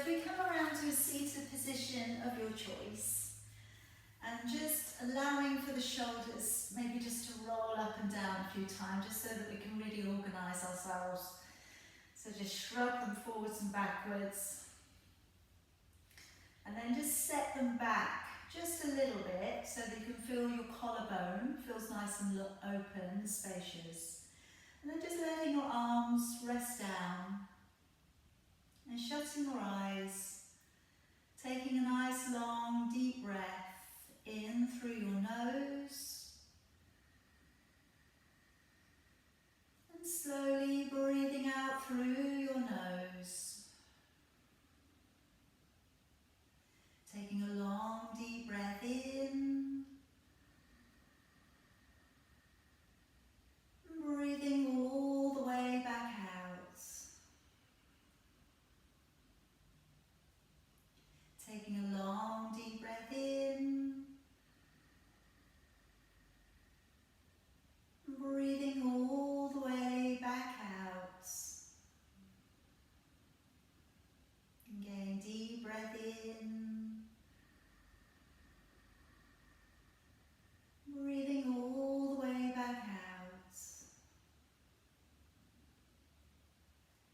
if we come around to a seated position of your choice, and just allowing for the shoulders maybe just to roll up and down a few times, just so that we can really organise ourselves. So just shrug them forwards and backwards. And then just set them back just a little bit so that you can feel your collarbone feels nice and open and spacious. And then just letting your arms rest down and shutting your eyes, taking a nice long deep breath in through your nose and slowly breathing out through your nose. Taking a long deep breath in, and breathing all the way back out. Taking a long deep breath in, and breathing all the way back out. Again, deep breath in. Breathing all the way back out.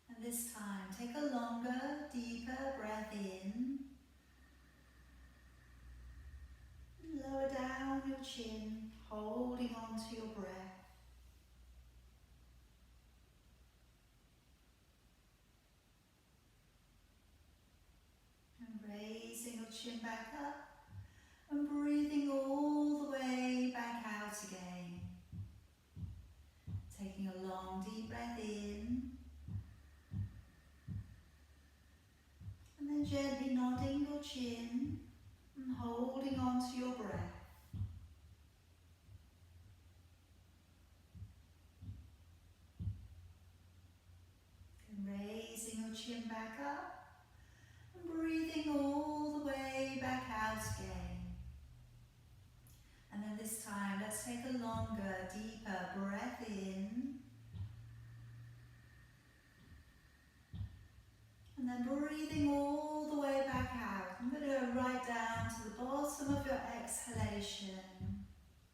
And this time, take a longer, deeper breath in. Lower down your chin, holding on to your breath. And raising your chin back up. And breathing all the way back out again. Taking a long deep breath in. And then gently nodding your chin and holding on to your breath. And raising your chin back up and breathing all the way back out again. And then this time, let's take a longer, deeper breath in. And then breathing all the way back out. I'm going to go right down to the bottom of your exhalation.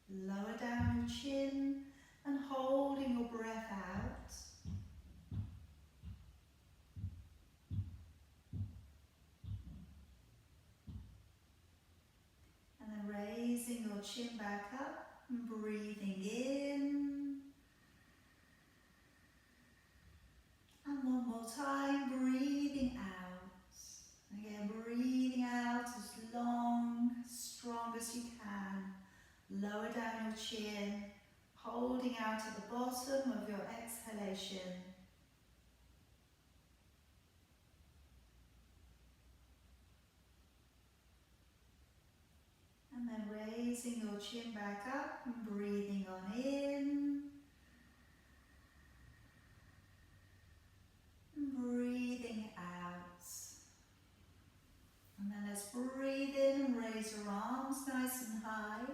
Lower down your chin and holding your breath out. And then raising your chin back up and breathing in. And one more time, breathing out. Again, breathing out as long, strong as you can. Lower down your chin, holding out at the bottom of your exhalation. And then raising your chin back up and breathing on in. And breathing out. And then let's breathe in and raise your arms nice and high.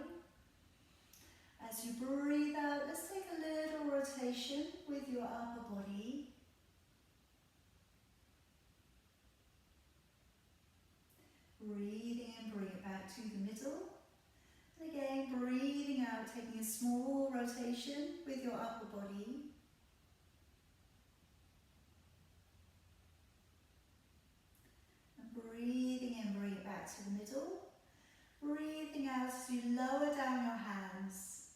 As you breathe out, let's take a little rotation with your upper body. Breathing in, bring it back to the middle. And again, breathing out, taking a small rotation with your upper body. And breathing in, bring it back to the middle. Breathing out as you lower down your hands.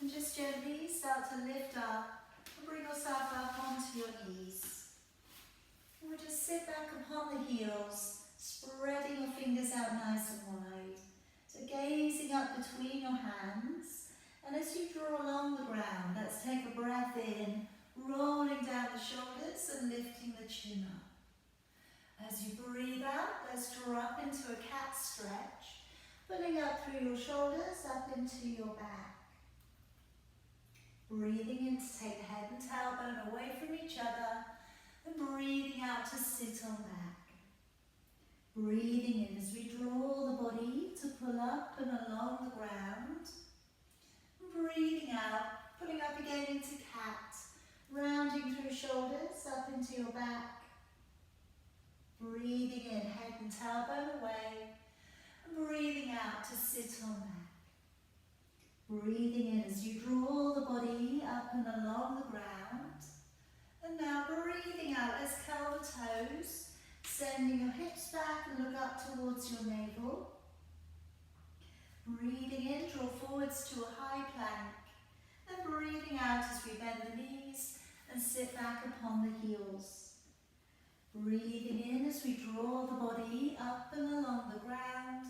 And just gently start to lift up and bring yourself up onto your knees. And we'll just sit back upon the heels, spreading your fingers out nice and wide. So gazing up between your hands. And as you draw along the ground, let's take a breath in, rolling down the shoulders and lifting the chin up. As you breathe out, let's draw up into a cat stretch, pulling up through your shoulders, up into your back. Breathing in to take head and tailbone away from each other, and breathing out to sit on back. Breathing in as we draw the body to pull up and along the ground. Breathing out, pulling up again into cat, rounding through shoulders, up into your back. Breathing in, head and tailbone away. And breathing out to sit on that. Breathing in as you draw the body up and along the ground. And now breathing out, let's curl the toes. Sending your hips back and look up towards your navel. Breathing in, draw forwards to a high plank. And breathing out as we bend the knees and sit back upon the heels. Breathing in as we draw the body up and along the ground.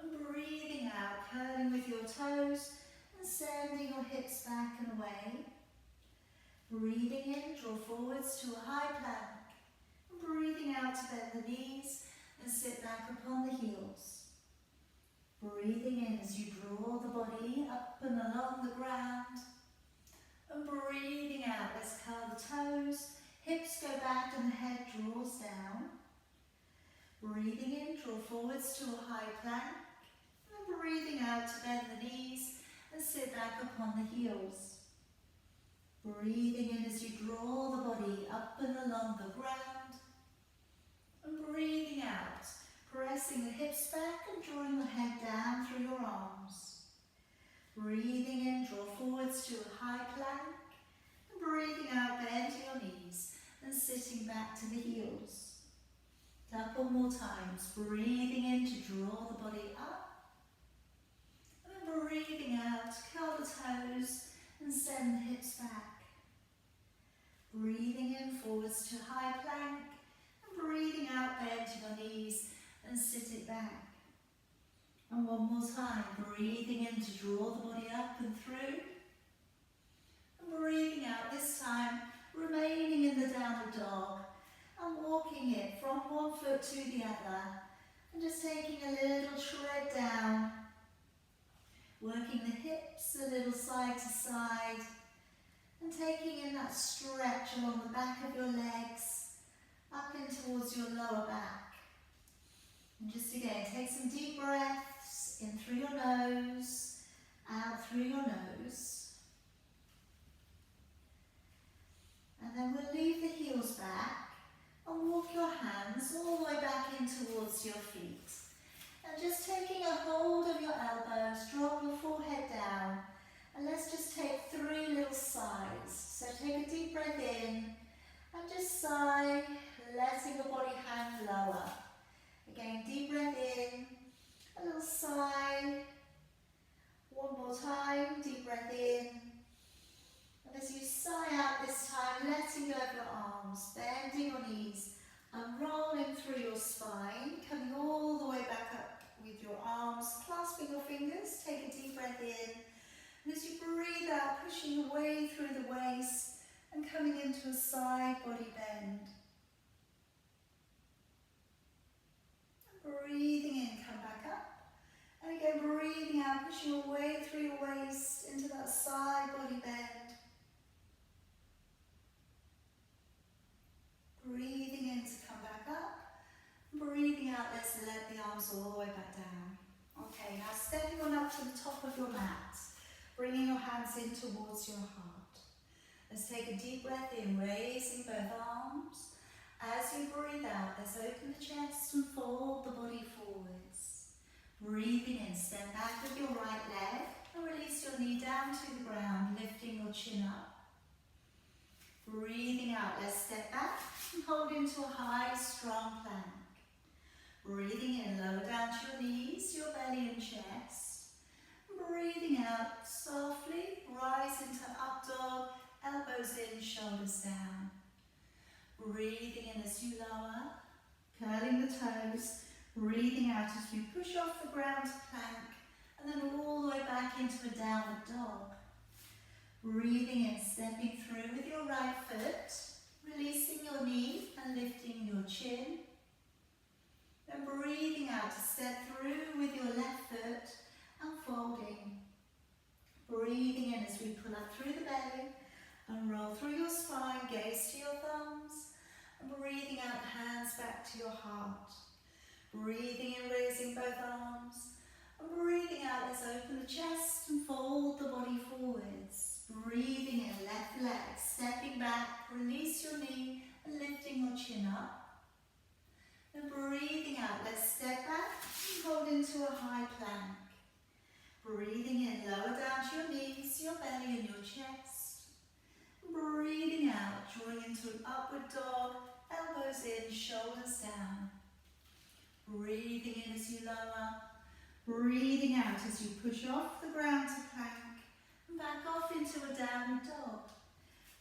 And breathing out, curling with your toes and sending your hips back and away. Breathing in, draw forwards to a high plank. And breathing out to bend the knees and sit back upon the heels. Breathing in as you draw the body up and along the ground. And breathing out, let's curl the toes, hips go back and the head draws down. Breathing in, draw forwards to a high plank. And breathing out to bend the knees and sit back upon the heels. Breathing in as you draw the body up and along the ground. And breathing out, pressing the hips back and drawing the head down through your arms. Breathing in, draw forwards to a high plank. And breathing out, bend your knees and sitting back to the heels. Couple more times. Breathing in to draw the body up. And breathing out, curl the toes and send the hips back. Breathing in, forwards to high plank. And breathing out, bend your knees and sit it back. And one more time, breathing in to draw the body up and through. And breathing out, this time remaining in the downward dog and walking it from one foot to the other and just taking a little tread down, working the hips a little side to side and taking in that stretch along the back of your legs up in towards your lower back. And just again, take some deep breaths in through your nose, out through your nose. And then we'll leave the heels back and walk your hands all the way back in towards your feet. And just taking a hold of your elbows, drop your forehead down. And let's just take 3 little sighs. So take a deep breath in and just sigh, letting your body hang lower. Again, deep breath in, a little sigh. One more time, deep breath in. And as you sigh out this time, letting go of your arms, bending your knees and rolling through your spine, coming all the way back up with your arms, clasping your fingers, take a deep breath in. And as you breathe out, pushing away through the waist and coming into a side body bend. Breathing in, come back up. And again, breathing out, pushing away through your waist into that side body bend. Breathing in to come back up. Breathing out, let's let the arms all the way back down. Okay, now stepping on up to the top of your mat. Bringing your hands in towards your heart. Let's take a deep breath in, raising both arms. As you breathe out, let's open the chest and fold the body forwards. Breathing in, step back with your right leg and release your knee down to the ground, lifting your chin up. Breathing out, let's step back and hold into a high, strong plank. Breathing in, lower down to your knees, your belly and chest. Breathing out, softly rise into up dog, elbows in, shoulders down. Breathing in as you lower, curling the toes. Breathing out as we push off the ground to plank and then all the way back into a downward dog. Breathing in, stepping through with your right foot, releasing your knee and lifting your chin. Then breathing out to step through with your left foot and folding. Breathing in as we pull up through the belly and roll through your spine, gaze to your thumbs. And breathing out, hands back to your heart. Breathing in, raising both arms. And breathing out, let's open the chest and fold the body forwards. Breathing in, left leg, stepping back, release your knee and lifting your chin up. And breathing out, let's step back and hold into a high plank. Breathing in, lower down to your knees, your belly and your chest. Breathing out, drawing into an upward dog, elbows in, shoulders down. Breathing in as you lower. Breathing out as you push off the ground to plank and back off into a downward dog.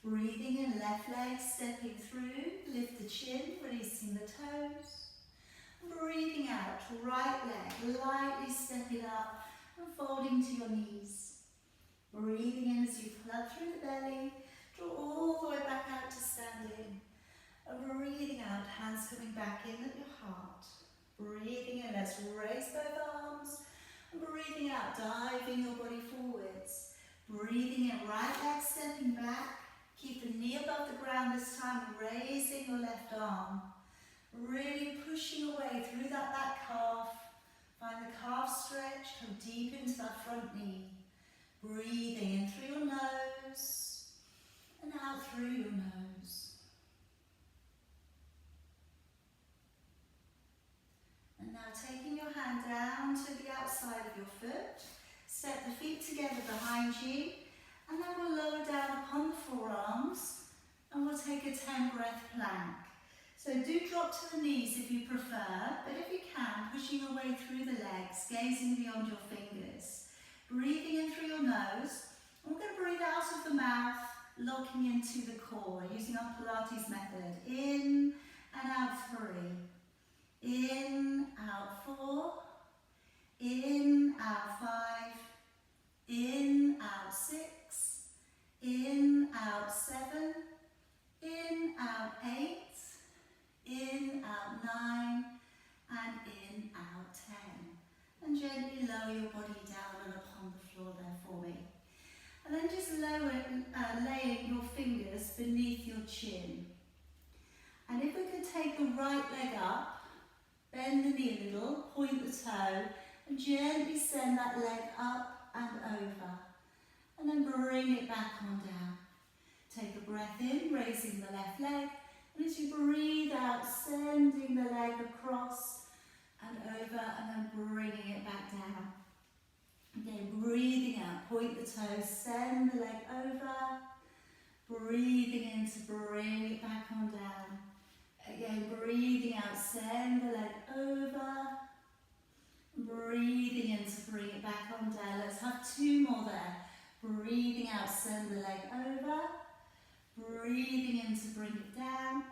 Breathing in, left leg stepping through, lift the chin, releasing the toes. Breathing out, right leg lightly stepping up and folding to your knees. Breathing in as you plug through the belly, draw all the way back out to standing. And breathing out, hands coming back in at your heart. Breathing in, let's raise both arms. And breathing out, diving your body forwards. Breathing in, right leg stepping back. Keep the knee above the ground this time, raising your left arm. Really pushing away through that back calf. Find the calf stretch, come deep into that front knee. Breathing in through your nose and out through your nose. And now taking your hand down to the outside of your foot, step the feet together behind you, and then we'll lower down upon the forearms, and we'll take a 10-breath plank. So do drop to the knees if you prefer, but if you can, pushing your way through the legs, gazing beyond your fingers. Breathing in through your nose, and we're going to breathe out of the mouth, locking into the core, using our Pilates method. In and out 3. In, out 4, in, out 5, in, out 6, in, out 7, in, out 8, in, out 9, and in, out 10. And gently lower your body down and upon the floor there for me. And then just laying your fingers beneath your chin. And if we could take the right leg up, bend the knee a little, point the toe, and gently send that leg up and over. And then bring it back on down. Take a breath in, raising the left leg. And as you breathe out, sending the leg across and over, and then bringing it back down. Again, breathing out, point the toes, send the leg over. Breathing in to bring it back on down. Again, breathing out, send the leg over. Breathing in to bring it back on down. Let's have 2 more there. Breathing out, send the leg over. Breathing in to bring it down.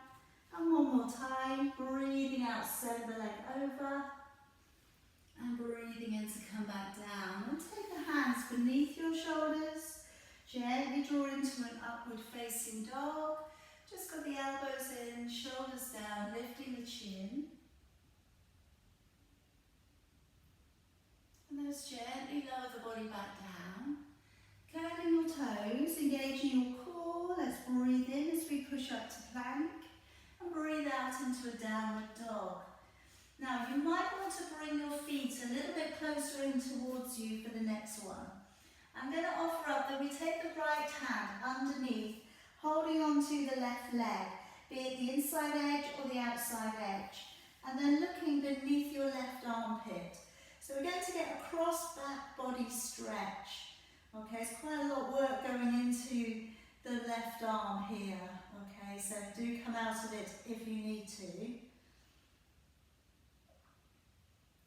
And 1 more time. Breathing out, send the leg over. And breathing in to come back down. And take the hands beneath your shoulders. Gently draw into an upward facing dog. Just got the elbows in, shoulders down, lifting the chin. And then just gently lower the body back down. Curling your toes, engaging your core. Let's breathe in as we push up to plank. And breathe out into a downward dog. Now you might want to bring your feet a little bit closer in towards you for the next one. I'm going to offer up that we take the right hand underneath, holding onto the left leg, be it the inside edge or the outside edge, and then looking beneath your left armpit. So we're going to get a cross back body stretch. Okay, it's quite a lot of work going into the left arm here. Okay, so do come out of it if you need to.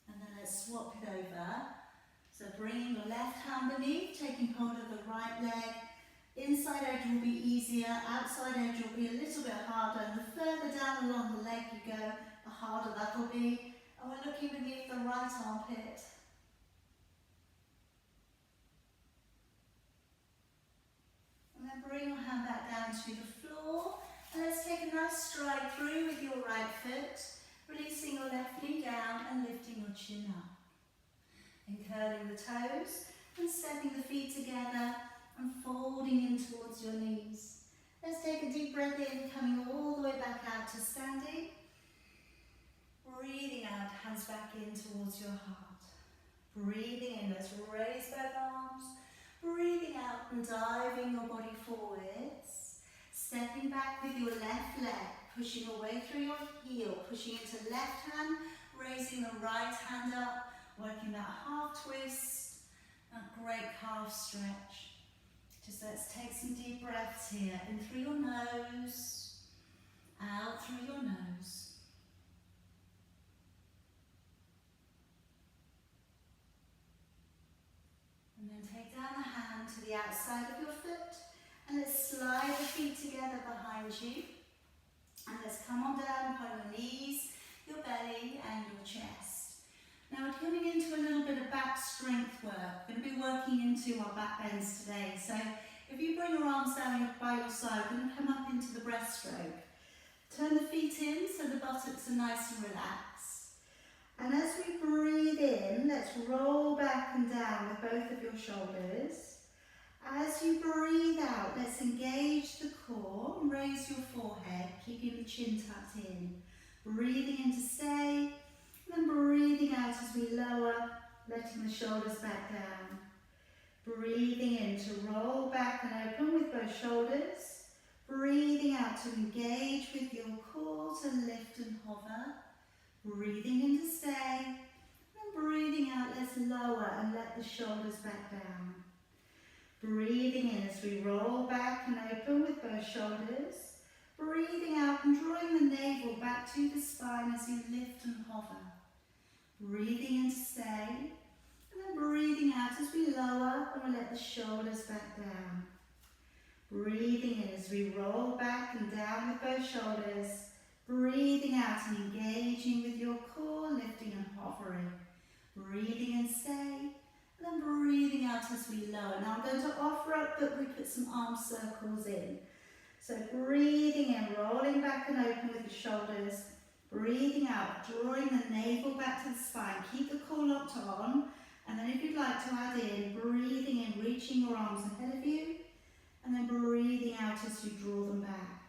And then let's swap it over. So bringing your left hand beneath, taking hold of the right leg. Inside edge will be easier, outside edge will be a little bit harder, and the further down along the leg you go, the harder that will be. And we're looking beneath the right armpit. And then bring your hand back down to the floor, and let's take a nice stride through with your right foot, releasing your left knee down and lifting your chin up. And curling the toes and stepping the feet together and folding in towards your knees. Let's take a deep breath in, coming all the way back out to standing. Breathing out, hands back in towards your heart. Breathing in, let's raise both arms. Breathing out and diving your body forwards. Stepping back with your left leg, pushing your way through your heel, pushing into left hand, raising the right hand up, working that half twist, that great calf stretch. Just let's take some deep breaths here, in through your nose, out through your nose. And then take down the hand to the outside of your foot, and let's slide the feet together behind you. And let's come on down upon your knees, your belly and your chest. Now we're coming into a little bit of back strength work. We're going to be working into our back bends today. So if you bring your arms down by your side, we're going to come up into the breaststroke. Turn the feet in so the buttocks are nice and relaxed. And as we breathe in, let's roll back and down with both of your shoulders. As you breathe out, let's engage the core and raise your forehead, keeping the chin tucked in. Breathing in to stay, and then breathing out as we lower, letting the shoulders back down. Breathing in to roll back and open with both shoulders. Breathing out to engage with your core to lift and hover. Breathing in to stay, and breathing out, let's lower and let the shoulders back down. Breathing in as we roll back and open with both shoulders. Breathing out and drawing the navel back to the spine as you lift and hover. Breathing in to stay, and then breathing out as we lower and we let the shoulders back down. Breathing in as we roll back and down with both shoulders. Breathing out and engaging with your core, lifting and hovering. Breathing in, stay. And then breathing out as we lower. Now I'm going to offer up that we put some arm circles in. So breathing in, rolling back and open with the shoulders. Breathing out, drawing the navel back to the spine. Keep the core locked on. And then if you'd like to add in, breathing in, reaching your arms ahead of you. And then breathing out as you draw them back.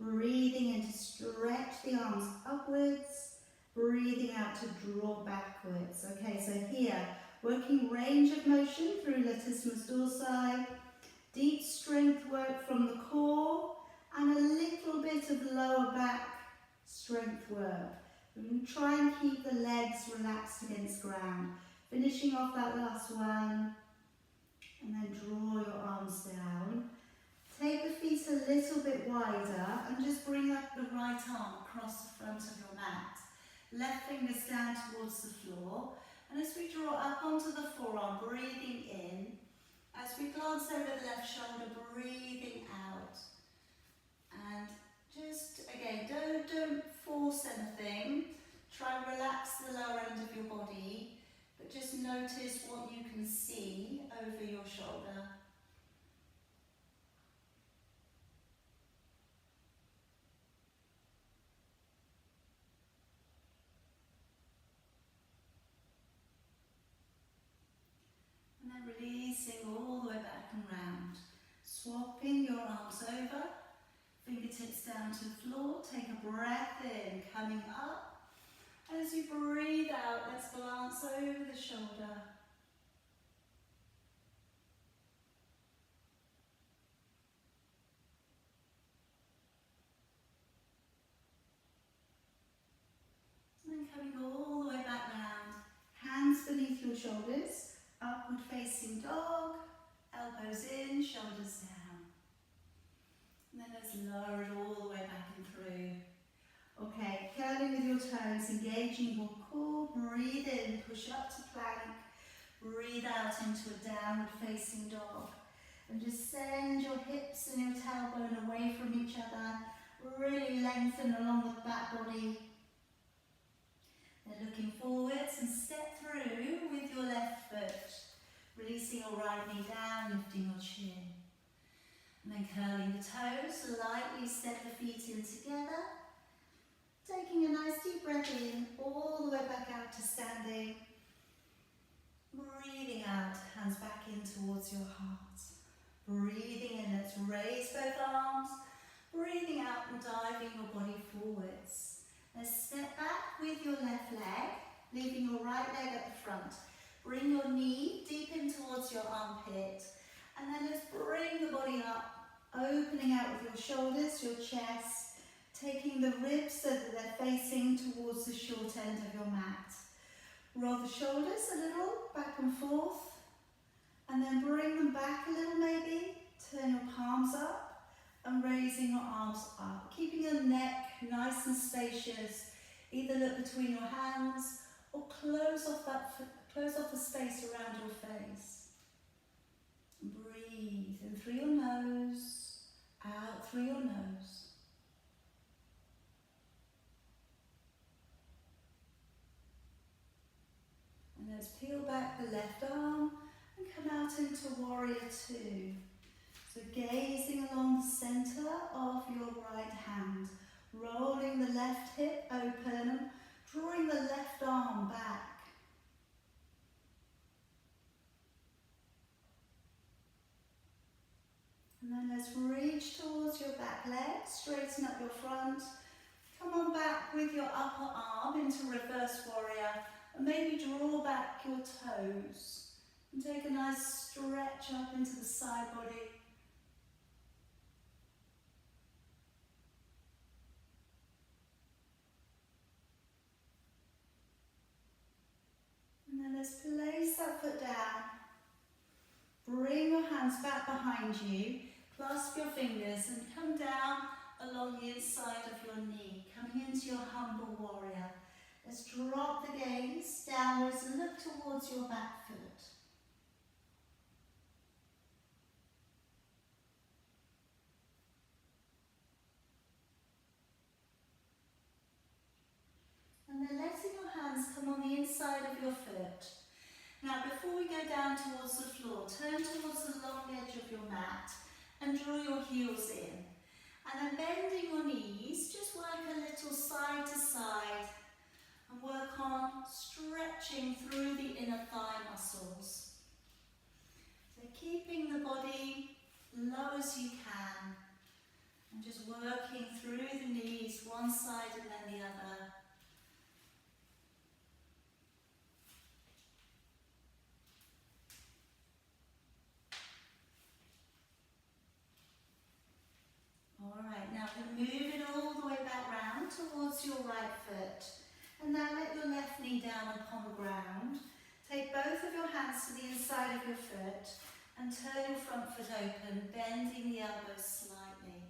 Breathing in to stretch the arms upwards. Breathing out to draw backwards. Okay, so here, working range of motion through latissimus dorsi, deep strength work from the core, and a little bit of lower back strength work. We're going to try and keep the legs relaxed against ground. Finishing off that last one, and then draw your arms down. Take the feet a little bit wider, and just bring up the right arm across the front of your mat. Left fingers down towards the floor. And as we draw up onto the forearm, breathing in, as we glance over the left shoulder, breathing out. And just, again, don't force anything. Try and relax the lower end of your body, but just notice what you can see over your shoulder. Releasing all the way back and round. Swapping your arms over, fingertips down to the floor. Take a breath in, coming up. And as you breathe out, let's glance over the shoulder. And then coming all the way back round. Hands beneath your shoulders. Upward facing dog, elbows in, shoulders down. And then let's lower it all the way back and through. Okay, curling with your toes, engaging your core, breathe in, push up to plank, breathe out into a downward facing dog. And just send your hips and your tailbone away from each other, really lengthen along the back body. Then looking forwards and step through with your left foot, releasing your right knee down, lifting your chin. And then curling the toes, lightly step the feet in together. Taking a nice deep breath in, all the way back out to standing. Breathing out, hands back in towards your heart. Breathing in, let's raise both arms. Breathing out and diving your body forwards. Let's step back with your left leg, leaving your right leg at the front. Bring your knee deep in towards your armpit. And then let's bring the body up, opening out with your shoulders, your chest. taking the ribs so that they're facing towards the short end of your mat. Roll the shoulders a little back and forth, and then bring them back a little maybe. Turn your palms up and raising your arms up, keeping your neck nice and spacious. Either look between your hands or close off the space around your face. Breathe in through your nose, out through your nose. And let's peel back the left arm and come out into warrior two. So gazing along the centre of your right hand, rolling the left hip open, drawing the left arm back. And then let's reach towards your back leg, straighten up your front. Come on back with your upper arm into reverse warrior, and maybe draw back your toes. And take a nice stretch up into the side body. And then let's place that foot down. Bring your hands back behind you. Clasp your fingers and come down along the inside of your knee, coming into your humble warrior. Let's drop the gaze downwards and look towards your back foot. And then letting your hands come on the inside of your foot. Now before we go down towards the floor, turn towards the long edge of your mat and draw your heels in. And then bending your knees, just work a little side to side and work on stretching through the inner thigh muscles. So keeping the body low as you can and just working through the knees, one side and then the other. Alright, now we're going to move it all the way back round towards your right foot. And now let your left knee down upon the ground. Take both of your hands to the inside of your foot and turn your front foot open, bending the elbows slightly.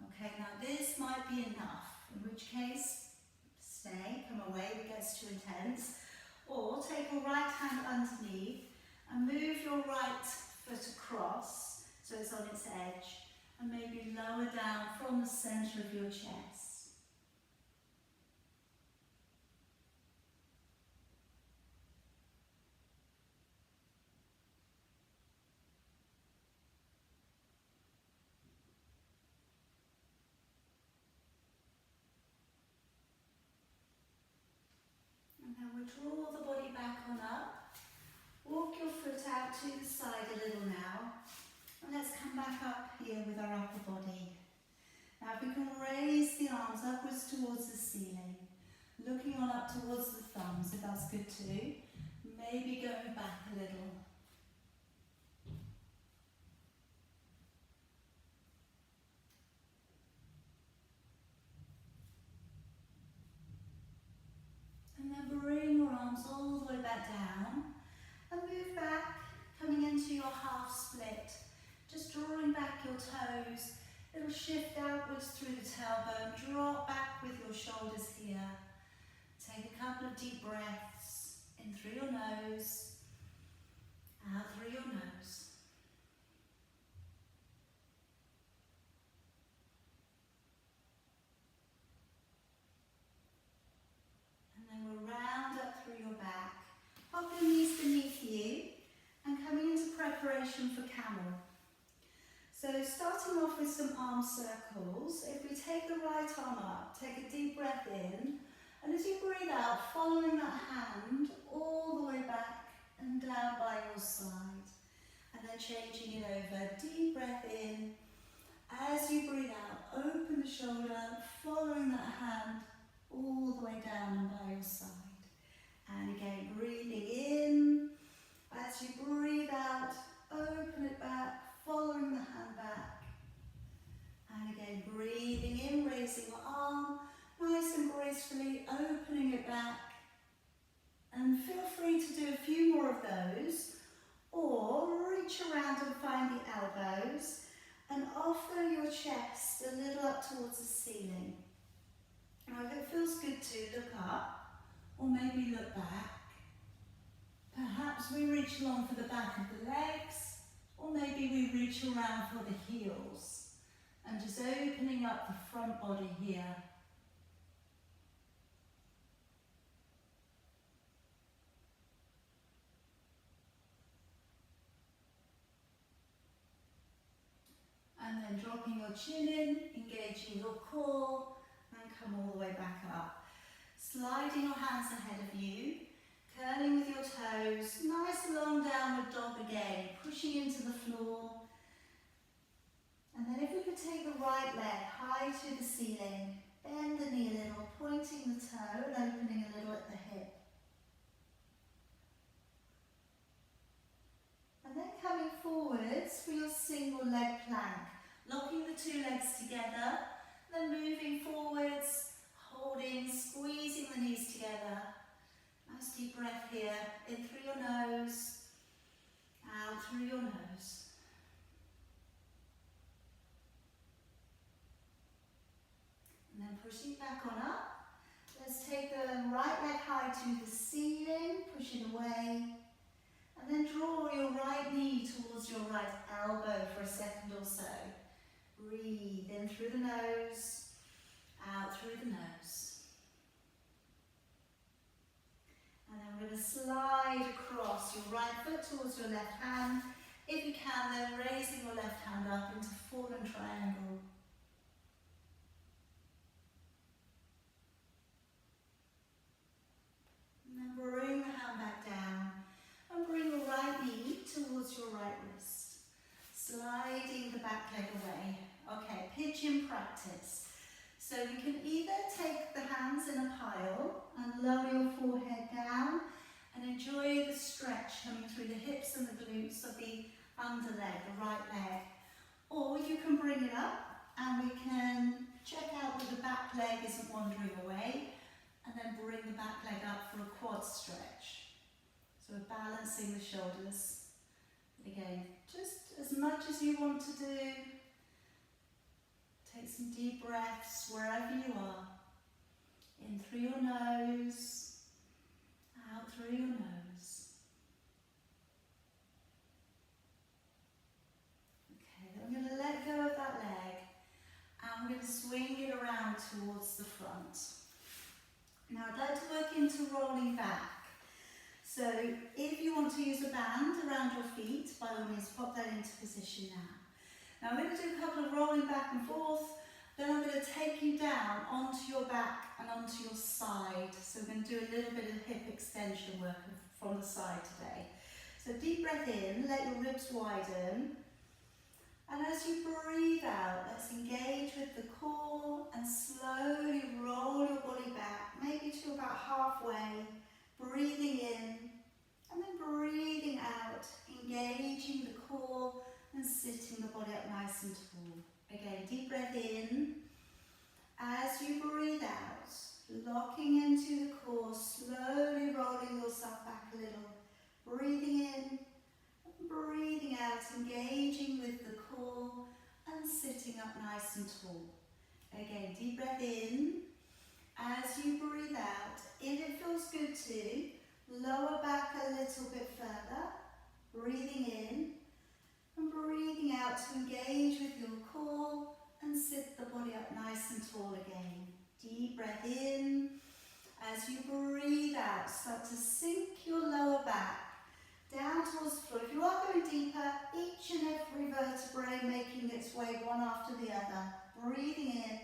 Okay, now this might be enough, in which case, stay, come away if it gets too intense. Or take your right hand underneath and move your right foot across so it's on its edge. And maybe lower down from the centre of your chest. And then we'll draw the body back on up. Walk your foot out to the side a little now. And let's come back up here with our upper body. Now if we can raise the arms upwards towards the ceiling, looking on up towards the thumbs if that's good too. Maybe going back a little. And then bring your arms all the way back down and move back, coming into your half split. Just drawing back your toes, it'll shift outwards through the tailbone, drop back with your shoulders here. Take a couple of deep breaths, in through your nose, out through your nose. And then we'll round up through your back, pop your knees beneath you, and coming into preparation for camel. So starting off with some arm circles, if we take the right arm up, take a deep breath in, and as you breathe out, following that hand all the way back and down by your side. And then changing it over, deep breath in. As you breathe out, open the shoulder, following that hand all the way down and by your side. And again, breathing in. As you breathe out, open it back, following the hand back. And again, breathing in, raise straight back. And feel free to do a few more of those, or reach around and find the elbows and offer your chest a little up towards the ceiling. Now if it feels good to look up, or maybe look back. Perhaps we reach along for the back of the legs, or maybe we reach around for the heels. And just opening up the front body here. And then dropping your chin in, engaging your core, and come all the way back up. Sliding your hands ahead of you, curling with your toes, nice long downward dog again, pushing into the floor. And then if we could take the right leg high to the ceiling, bend the knee a little, pointing the toe and opening a little at the hip. And then coming forwards for your single leg plank, locking the two legs together, then moving forwards, holding, squeezing the knees together. Nice deep breath here, in through your nose, out through your nose. And then pushing back on up. Let's take the right leg high to the ceiling, push it away. And then draw your right knee towards your right elbow for a second or so. Breathe in through the nose, out through the nose. And then we're going to slide across your right foot towards your left hand. If you can, then raising your left hand up into fallen triangle. And then bring the hand back down. And bring your right knee towards your right wrist. Sliding the back leg away. Okay, pigeon practice. So we can either take the hands in a pile and lower your forehead down and enjoy the stretch coming through the hips and the glutes of the underleg, the right leg. Or you can bring it up and we can check out that the back leg isn't wandering away, and then bring the back leg up for a quad stretch. So we're balancing the shoulders. But again, just as much as you want to do. Take some deep breaths wherever you are. In through your nose, out through your nose. Okay, then I'm going to let go of that leg and I'm going to swing it around towards the front. Now I'd like to work into rolling back. So if you want to use a band around your feet, by all means pop that into position now. Now I'm going to do a couple of rolling back and forth, then I'm going to take you down onto your back and onto your side. So we're going to do a little bit of hip extension work from the side today. So deep breath in, let your ribs widen. And as you breathe out, let's engage with the core and slowly roll your body back, maybe to about halfway, breathing in and then breathing out, engaging the core and sitting the body up nice and tall. Again, deep breath in. As you breathe out, locking into the core, slowly rolling yourself back a little. Breathing in, breathing out, engaging with the core and sitting up nice and tall. Again, deep breath in. As you breathe out, if it feels good to, lower back a little bit further. Breathing in. And breathing out to engage with your core and sit the body up nice and tall again. Deep breath in. As you breathe out, start to sink your lower back down towards the floor. If you are going deeper, each and every vertebrae making its way one after the other. Breathing in.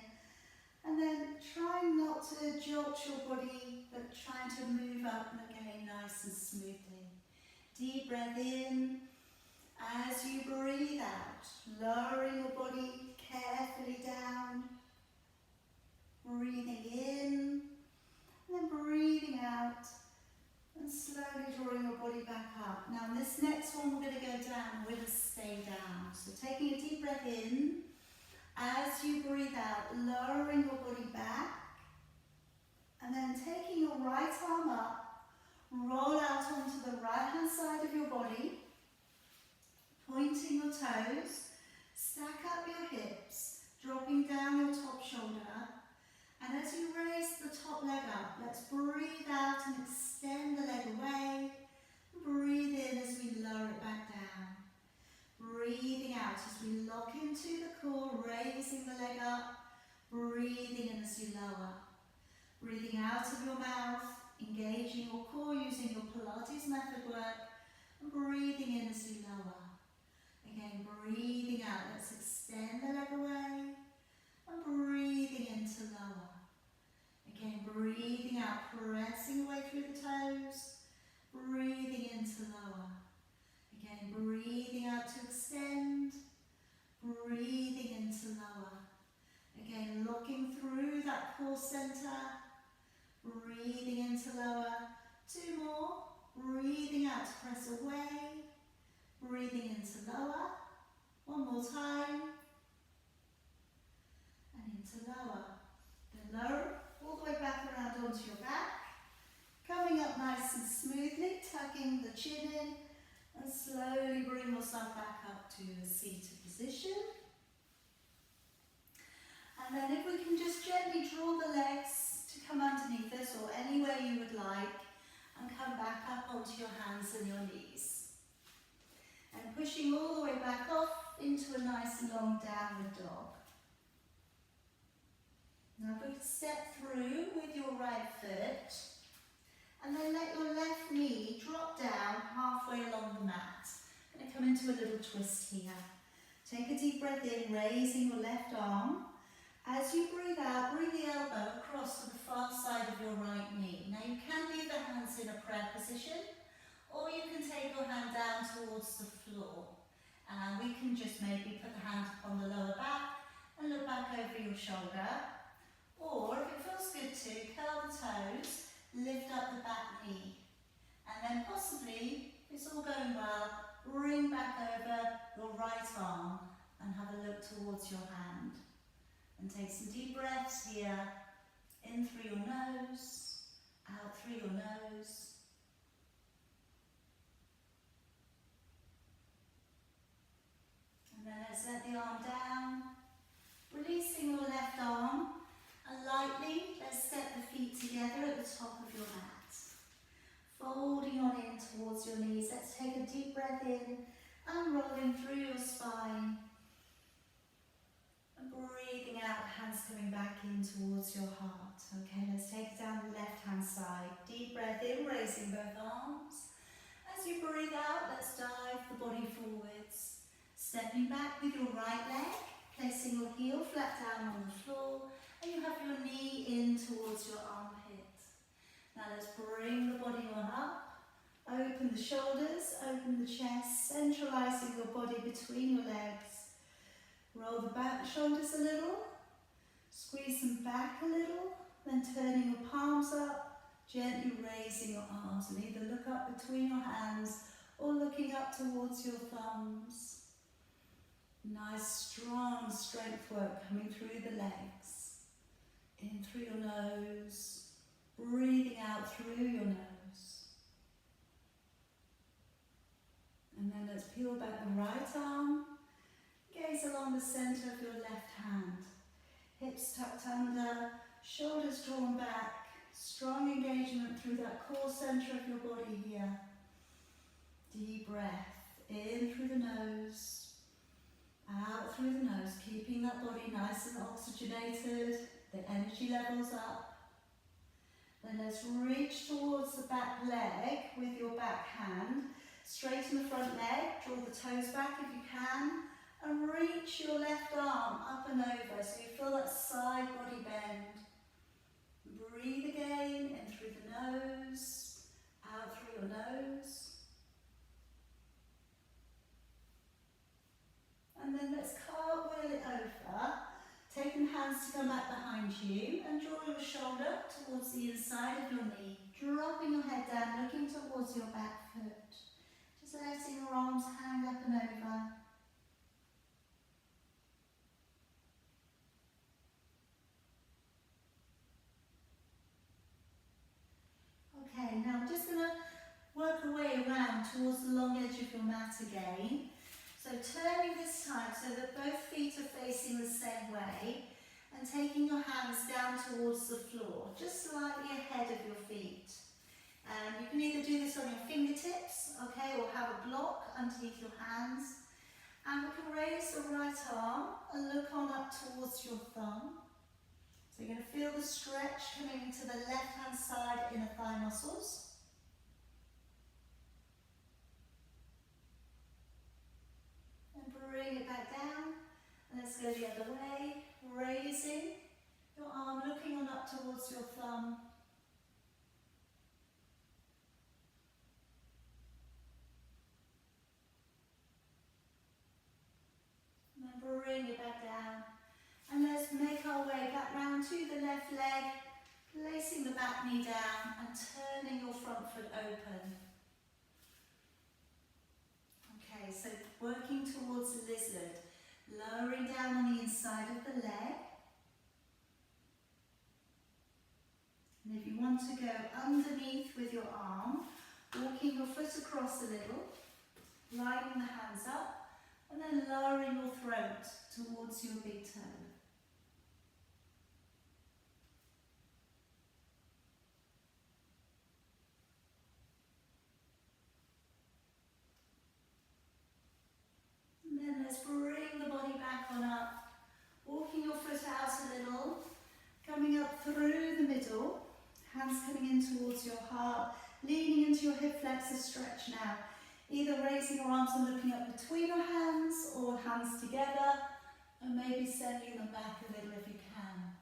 And then trying not to jolt your body, but trying to move up and again nice and smoothly. Deep breath in. As you breathe out, lowering your body carefully down, breathing in, and then breathing out, and slowly drawing your body back up. Now in this next one we're going to go down, we're going to stay down. So taking a deep breath in, as you breathe out, lowering your body back, and then taking your right arm up, roll out onto the right hand side of your body, pointing your toes, stack up your hips, dropping down your top shoulder, and as you raise the top leg up, let's breathe out and extend the leg away. Breathe in as we lower it back down. Breathing out as we lock into the core, raising the leg up. Breathing in as you lower. Breathing out of your mouth, engaging your core using your Pilates method work. And breathing in as you lower. Again, breathing out, let's extend the leg away. And breathing in to lower. Again, breathing out, pressing away through the toes. Breathing in to lower. Again, breathing out to extend. Breathing in to lower. Again, looking through that core center. Breathing in to lower. 2 more. Breathing out to press away. Breathing in to lower. 1 more time. And into lower. Then lower all the way back around onto your back. Coming up nice and smoothly, tucking the chin in, and slowly bring yourself back up to a seated position. And then if we can just gently draw the legs to come underneath us or anywhere you would like, and come back up onto your hands and your knees. And pushing all the way back off into a nice long downward dog. Now if we could step through with your right foot, and then let your left knee drop down halfway along the mat. I'm going to come into a little twist here. Take a deep breath in, raising your left arm. As you breathe out, bring the elbow across to the far side of your right knee. Now you can leave the hands in a prayer position, or you can take your hand down towards the floor. And we can just maybe put the hand upon the lower back and look back over your shoulder. Or if it feels good to, curl the toes, lift up the back knee. And then possibly, if it's all going well, bring back over your right arm and have a look towards your hand. And take some deep breaths here, in through your nose, out through your nose. And then let's let the arm down, releasing your left arm, and lightly let's step the feet together at the top of your mat. Folding on in towards your knees, let's take a deep breath in and rolling through your spine. And breathing out, hands coming back in towards your heart. Okay, let's take it down the left hand side. Deep breath in, raising both arms. As you breathe out, let's dive the body forwards. Stepping back with your right leg, placing your heel flat down on the floor, and you have your knee in towards your armpit. Now let's bring the body on up. Open the shoulders, open the chest, centralizing your body between your legs. Roll the back shoulders a little, squeeze them back a little, then turning your palms up, gently raising your arms, and either look up between your hands or looking up towards your thumbs. Nice strong strength work coming through the legs. In through your nose, breathing out through your nose. And then let's peel back the right arm. Gaze along the centre of your left hand. Hips tucked under, shoulders drawn back. Strong engagement through that core centre of your body here. Deep breath in through the nose, out through the nose, keeping that body nice and oxygenated, the energy levels up. Then let's reach towards the back leg with your back hand. Straighten the front leg, draw the toes back if you can, and reach your left arm up and over so you feel that side body bend. Breathe again, in through the nose, out through your nose. And then let's cartwheel it over, taking hands to come back behind you and draw your shoulder towards the inside of your knee, dropping your head down, looking towards your back foot. Just letting your arms hang up and over. around towards the long edge of your mat again. So turning this time so that both feet are facing the same way and taking your hands down towards the floor, just slightly ahead of your feet. And you can either do this on your fingertips, okay, or have a block underneath your hands. And we can raise the right arm and look on up towards your thumb. So you're going to feel the stretch coming into the left-hand side inner thigh muscles. And bring it back down. And let's go the other way. Raising your arm, looking on up towards your thumb. And then bring it back down. And let's make our way back round to the left leg, placing the back knee down and turning your front foot open. Okay, so working towards the lizard, lowering down on the inside of the leg. And if you want to go underneath with your arm, walking your foot across a little, lining the hands up, and then lowering your throat towards your big toe. And then let's bring the body back on up, walking your foot out a little, coming up through the middle, hands coming in towards your heart, leaning into your hip flexor stretch now. Either raising your arms and looking up between your hands, or hands together, and maybe sending them back a little if you can.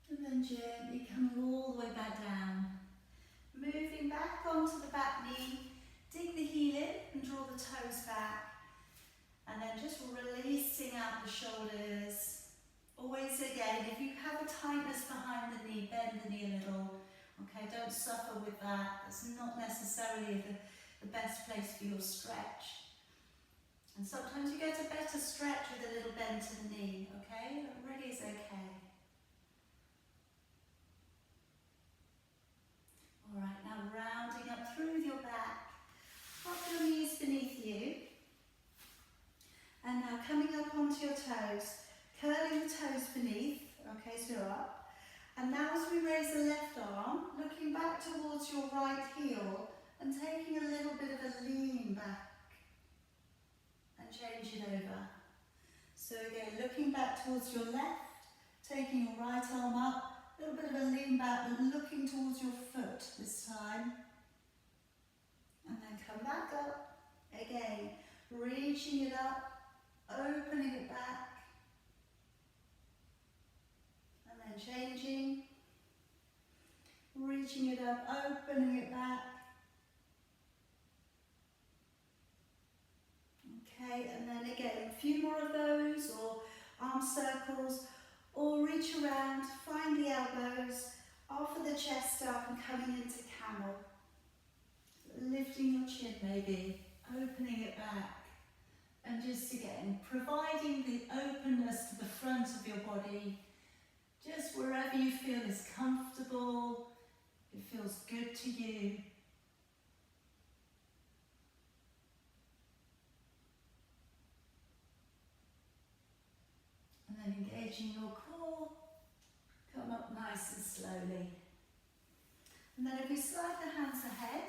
And then gently coming all the way back down. Moving back onto the back knee, dig the heel in and draw the toes back. And then just releasing out the shoulders. Always again, if you have a tightness behind the knee, bend the knee a little. Okay, don't suffer with that. It's not necessarily the best place for your stretch. And sometimes you get a better stretch with a little bend to the knee, okay? That really is okay. Alright, now rounding up through your back, up your knees beneath you. And now coming up onto your toes, curling the toes beneath, okay, so you're up. And now as we raise the left arm, looking back towards your right heel and taking a little bit of a lean back and change it over. So again, looking back towards your left, taking your right arm up, a little bit of a lean back, but looking towards your foot this time. And then come back up, again, reaching it up, opening it back, and then changing, reaching it up, opening it back. Okay, and then again, a few more of those, or arm circles, or reach around, find the elbows, offer the chest up and coming into camel. Lifting your chin maybe, opening it back. And just again, providing the openness to the front of your body, just wherever you feel is comfortable, it feels good to you. And then engaging your core, come up nice and slowly. And then if we slide the hands ahead,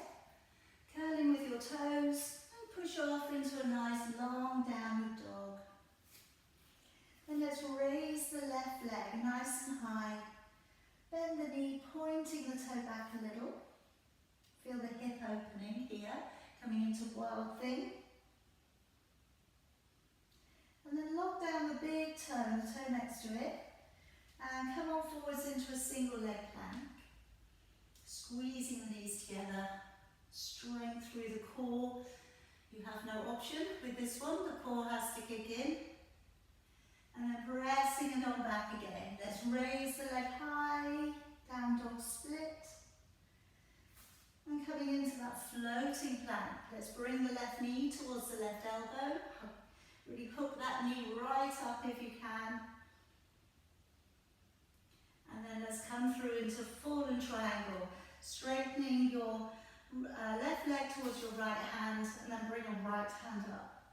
curling with your toes, push off into a nice long downward dog. And let's raise the left leg nice and high. Bend the knee, pointing the toe back a little. Feel the hip opening here, coming into wild thing. And then lock down the big toe and the toe next to it. And come on forwards into a single leg plank. Squeezing the knees together. Strength through the core. You have no option with this one, the core has to kick in. And then pressing it on back again. Let's raise the leg high, down dog split. And coming into that floating plank, let's bring the left knee towards the left elbow. Really hook that knee right up if you can. And then let's come through into fallen triangle, straightening your left leg towards your right hand, and then bring your right hand up.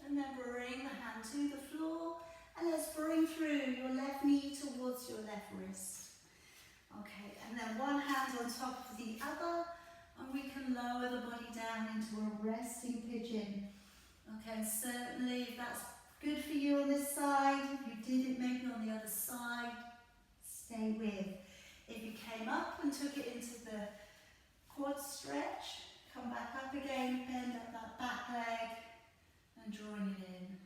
And then bring the hand to the floor, and let's bring through your left knee towards your left wrist. Okay, and then one hand on top of the other, and we can lower the body down into a resting pigeon. Okay, certainly if that's good for you on this side, if you did it maybe on the other side, stay with. If you came up and took it into the quad stretch, come back up again, bend up that back leg, and drawing it in.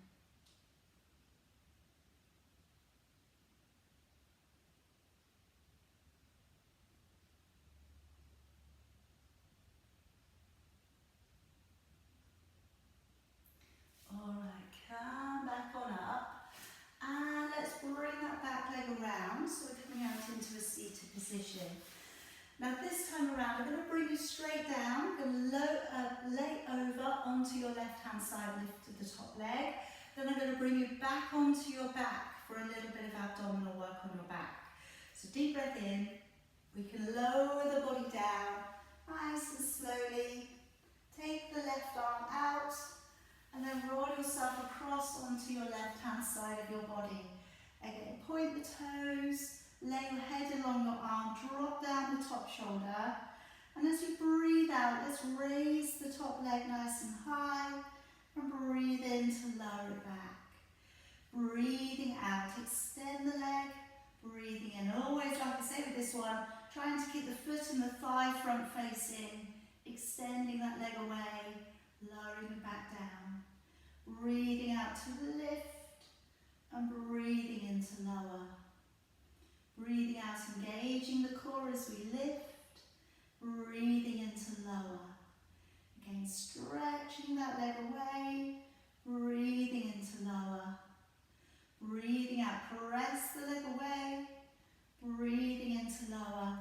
Alright, come back on up, and let's bring that back leg around, so we're coming out into a seated position. Now this time around, I'm going to bring you straight down, I'm going to lay over onto your left hand side, lift to the top leg, then I'm going to bring you back onto your back for a little bit of abdominal work on your back. So deep breath in, we can lower the body down, nice and slowly, take the left arm out, and then roll yourself across onto your left hand side of your body. Again, point the toes, lay your head along your arm, drop down the top shoulder, and as you breathe out, let's raise the top leg nice and high, and breathe in to lower it back. Breathing out, extend the leg, breathing in. Always, like I say with this one, trying to keep the foot and the thigh front facing, extending that leg away, lowering it back down. Breathing out to lift, and breathing in to lower. Breathing out, engaging the core as we lift, breathing in to lower. Again, stretching that leg away, breathing in to lower. Breathing out, press the leg away, breathing in to lower.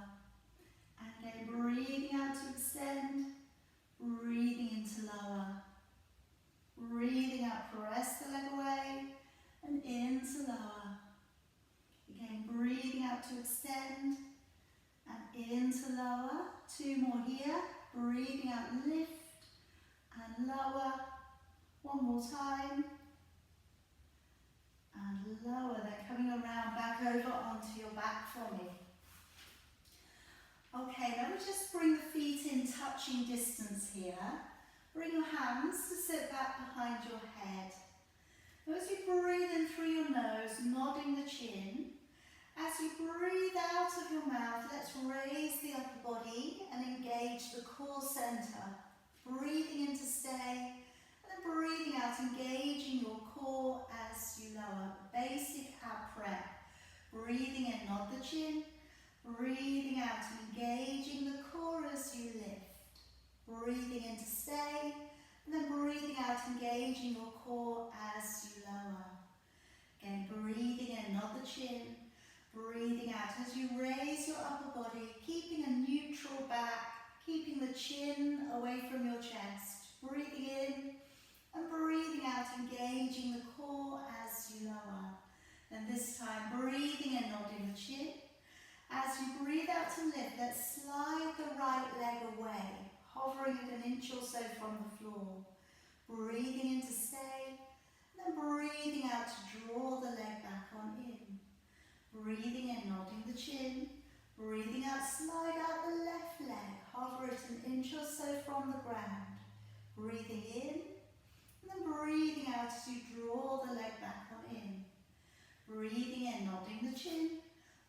And again, breathing out to extend, breathing in to lower. Breathing out, press the leg away, and in to lower. Again, breathing out to extend, and in to lower. Two more here. Breathing out, lift, and lower. One more time. And lower, then coming around back over onto your back for me. Okay, now we just bring the feet in touching distance here. Bring your hands to sit back behind your head. Now as you breathe in through your nose, nodding the chin, as you breathe out of your mouth, let's raise the upper body and engage the core center. Breathing in to stay, and then breathing out, engaging your core as you lower. Basic ab prep. Breathing in, nod the chin. Breathing out, engaging the core as you lift. Breathing in to stay, and then breathing out, engaging your core as you lower. Again, breathing in, nod the chin. Breathing out as you raise your upper body, keeping a neutral back, keeping the chin away from your chest. Breathing in and breathing out, engaging the core as you lower. And this time, breathing in, nodding the chin. As you breathe out to lift, let's slide the right leg away, hovering at an inch or so from the floor. Breathing in to stay, and then breathing out to draw the leg back on in. Breathing in, nodding the chin. Breathing out, slide out the left leg, hover at an inch or so from the ground. Breathing in, and then breathing out as you draw the leg back on in. Breathing in, nodding the chin.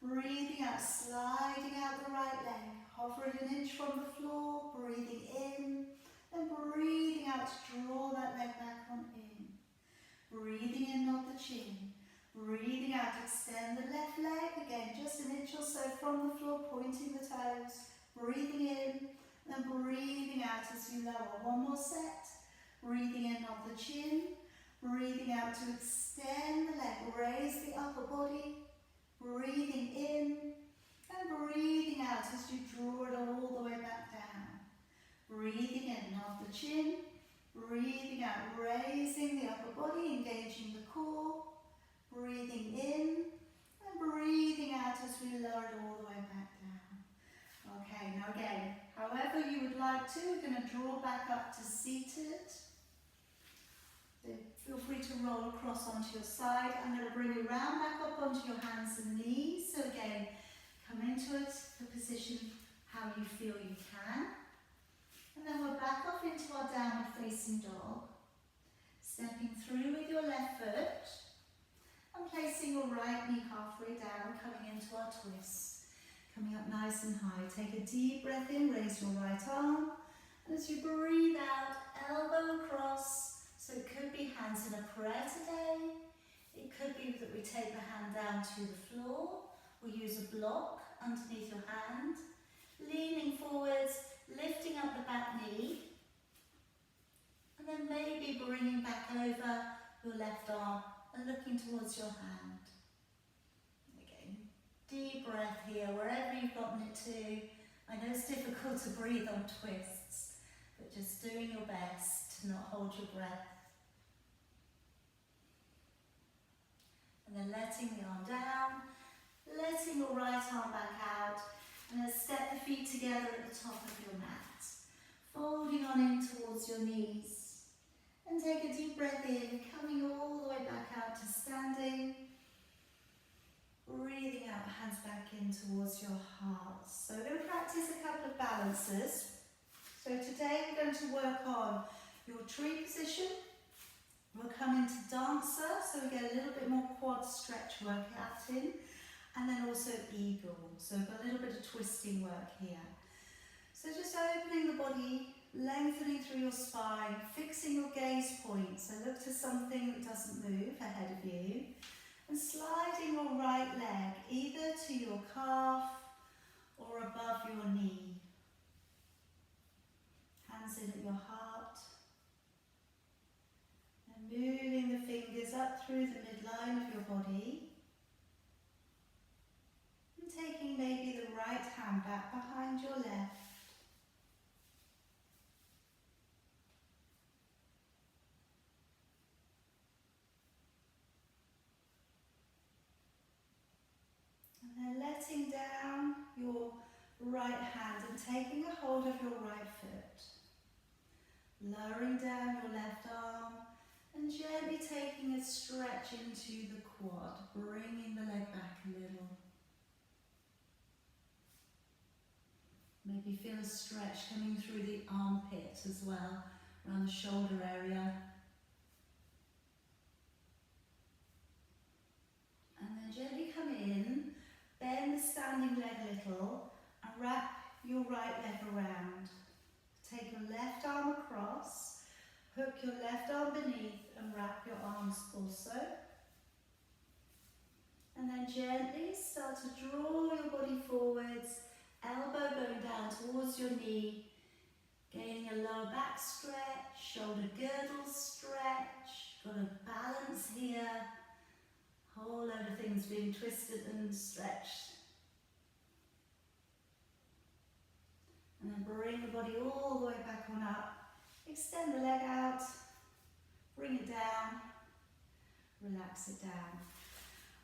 Breathing out, sliding out the right leg, hover at an inch from the floor. Breathing in, then breathing out to draw that leg back on in. Breathing in, nod the chin. Breathing out, extend the left leg, again just an inch or so from the floor, pointing the toes. Breathing in, then breathing out as you lower. One more set. Breathing in, nod the chin. Breathing out to extend the leg, raise the upper body. Breathing in, and breathing out as you Breathing in off the chin, breathing out, raising the upper body, engaging the core, breathing in, and breathing out as we lower it all the way back down. Okay, now again, however you would like to, we're going to draw back up to seated. So feel free to roll across onto your side. I'm going to bring you round back up onto your hands and knees. So again, come into it, the position how you feel you can. And then we're back off into our downward facing dog. Stepping through with your left foot and placing your right knee halfway down, coming into our twist. Coming up nice and high. Take a deep breath in, raise your right arm. And as you breathe out, elbow across. So it could be hands in a prayer today. It could be that we take the hand down to the floor. We use a block underneath your hand. Leaning forwards, lifting up the back knee. And then maybe bringing back over your left arm and looking towards your hand. Again, deep breath here, wherever you've gotten it to. I know it's difficult to breathe on twists, but just doing your best to not hold your breath. And then letting the arm down, letting your right arm back out, and then step the feet together at the top of your mat. Folding on in towards your knees. And take a deep breath in, coming all the way back out to standing. Breathing out, hands back in towards your heart. So we're going to practice a couple of balances. So today we're going to work on your tree position. We'll come into dancer, so we get a little bit more quad stretch work out in. And then also eagle. So we've got a little bit of twisting work here. So just opening the body, lengthening through your spine, fixing your gaze point. So look to something that doesn't move ahead of you. And sliding your right leg either to your calf or above your knee. Hands in at your heart. And moving the fingers up through the midline of your body. And taking maybe the right hand back behind your left. And then letting down your right hand and taking a hold of your right foot. Lowering down your left arm and gently taking a stretch into the quad, bringing the leg back a little. Maybe feel a stretch coming through the armpit as well, around the shoulder area. And then gently come in, bend the standing leg a little and wrap your right leg around. Take your left arm across, hook your left arm beneath and wrap your arms also. And then gently start to draw your body forwards, elbow going down towards your knee, gaining a lower back stretch, shoulder girdle stretch, got a balance here, whole load of things being twisted and stretched. And then bring the body all the way back on up, extend the leg out, bring it down, relax it down.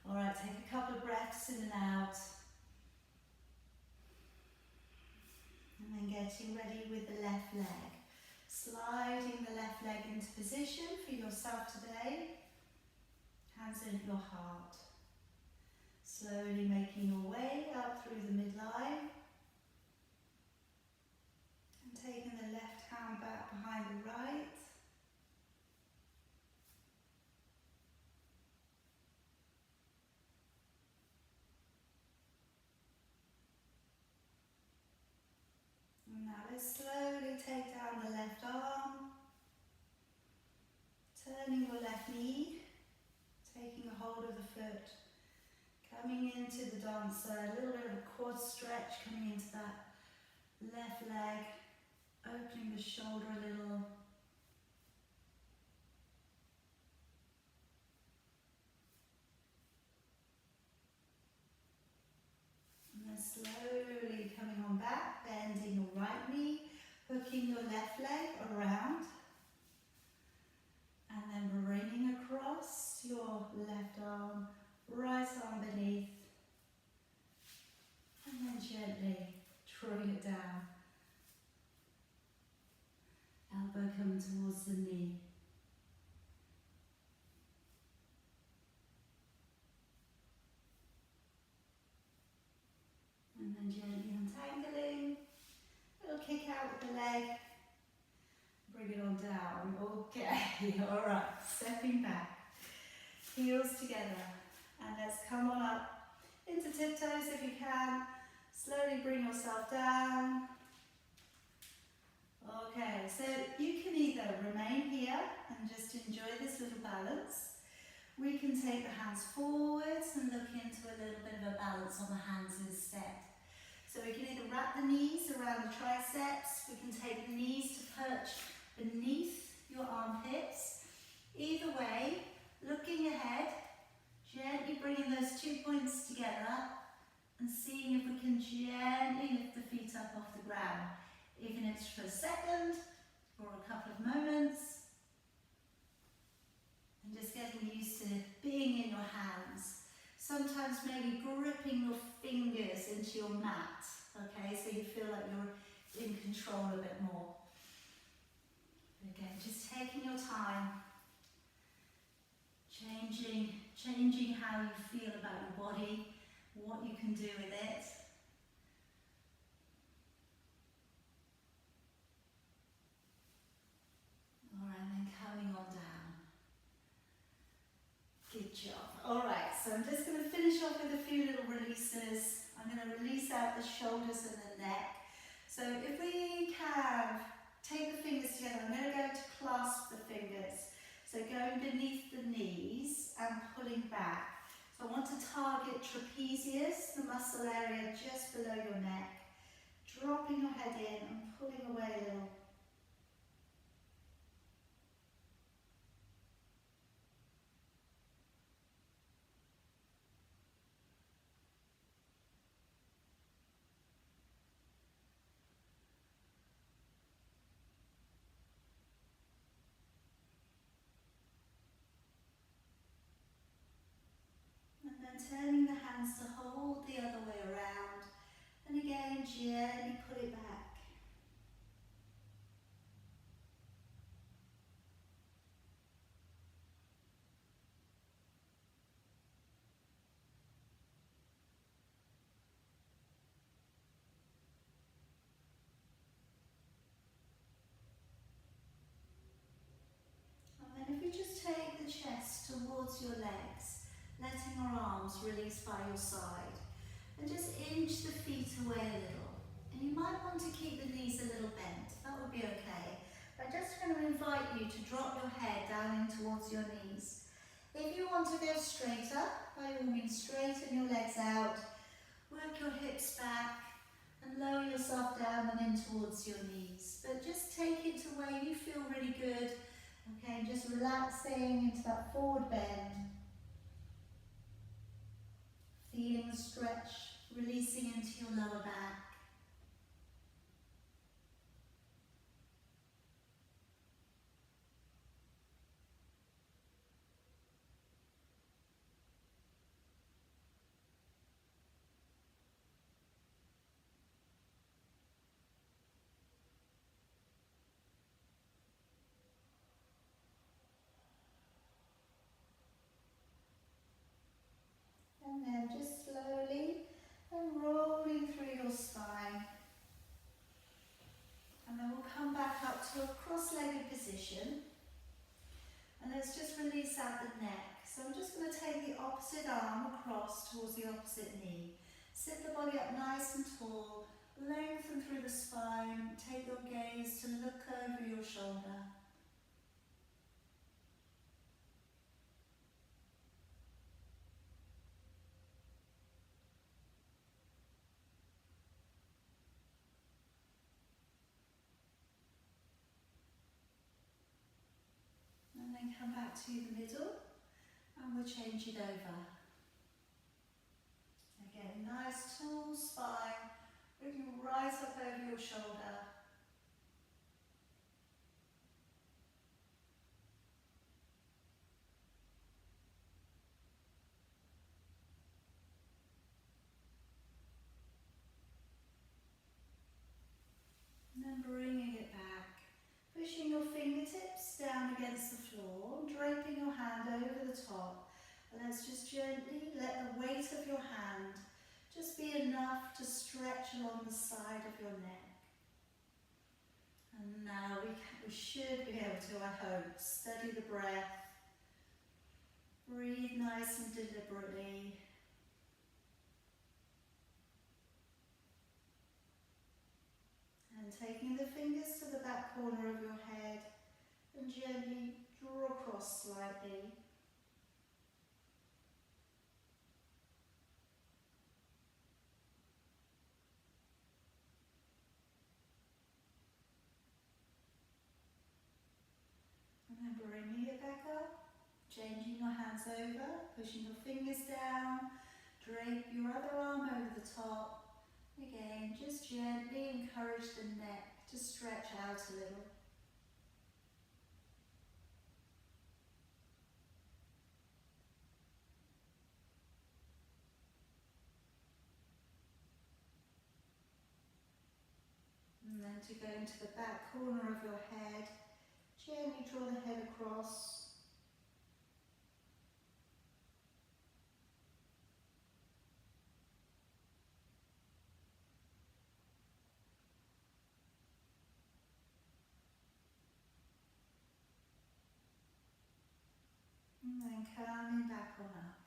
Alright, take a couple of breaths in and out. And then getting ready with the left leg. Sliding the left leg into position for yourself today. Hands in at your heart. Slowly making your way up through the midline. And taking the left hand back behind the right. And now let's slowly take down the left arm. Turning your left knee. Taking a hold of the foot. Coming into the dancer, a little bit of a quad stretch coming into that left leg, opening the shoulder a little. And then slowly coming on back, bending your right knee, hooking taking your left leg around and then bringing across your left arm, right arm beneath, and then gently drawing it down. Elbow coming towards the knee. And then gently untangling. Little kick out with the leg. Bring it on down. Okay, alright. Stepping back. Heels together. And let's come on up into tiptoes if you can. Slowly bring yourself down. Okay, so you can either remain here and just enjoy this little balance. We can take the hands forwards and look into a little bit of a balance on the hands instead. So we can either wrap the knees around the triceps, we can take the knees to perch beneath your armpits. Either way, looking ahead, gently bringing those 2 points together and seeing if we can gently lift the feet up off the ground. Even if it's for a second or a couple of moments. And just getting used to being in your hands. Sometimes maybe gripping your fingers into your mat, okay, so you feel like you're in control a bit more. Again, just taking your time, changing how you feel about your body, what you can do with it. Alright, and then coming on down. Good job. Alright, so I'm just going to finish off with a few little releases. I'm going to release out the shoulders and the neck. So if we can take the fingers together, I'm going to go to clasp the fingers. So going beneath the knees and pulling back. So I want to target trapezius, the muscle area just below your neck. Dropping your head in and pulling away a little. Turning the hands to hold the other way around, and again gently pull it back. And then if you just take the chest towards your legs, letting your arms release by your side, and just inch the feet away a little. And you might want to keep the knees a little bent, that would be okay. I'm just going to invite you to drop your head down in towards your knees. If you want to go straighter, by all means straighten your legs out, work your hips back, and lower yourself down and in towards your knees. But just take it to where you feel really good, okay, just relaxing into that forward bend. Feeling the stretch, releasing into your lower back. And then just slowly and rolling through your spine. And then we'll come back up to a cross-legged position. And let's just release out the neck. So I'm just going to take the opposite arm across towards the opposite knee. Sit the body up nice and tall. Lengthen through the spine. Take your gaze to look over your shoulder. And then come back to the middle. And we'll change it over. Again, nice tall spine. Bring you right up over your shoulder. gently let the weight of your hand just be enough to stretch along the side of your neck. And now we should be able to, I hope, steady the breath. Breathe nice and deliberately. And taking the fingers to the back corner of your head and gently draw across slightly. And then bringing it back up, changing your hands over, pushing your fingers down, drape your other arm over the top. Again, just gently encourage the neck to stretch out a little. And then to go into the back corner of your head, gently draw the head across. And then coming back on up.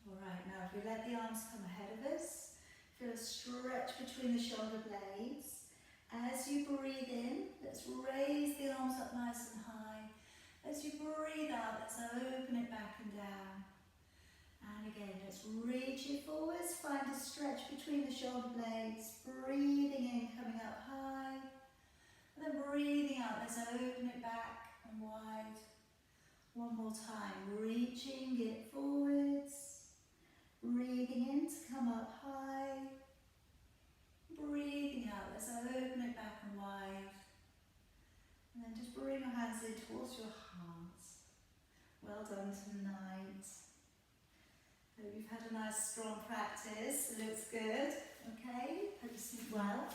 Alright, now if we let the arms come ahead of us, feel a stretch between the shoulder blades. As you breathe in, let's raise the arms up nice and high. As you breathe out, let's open it back and down. And again, let's reach it forwards, find a stretch between the shoulder blades. Breathing in, coming up high. And then breathing out, let's open it back and wide. One more time, reaching it forwards. Breathing in to come up high. Breathing out, let's open it back and wide. And then just bring your hands in towards your heart. Well done tonight. Hope you've had a nice strong practice. It looks good. Okay, hope you sleep well.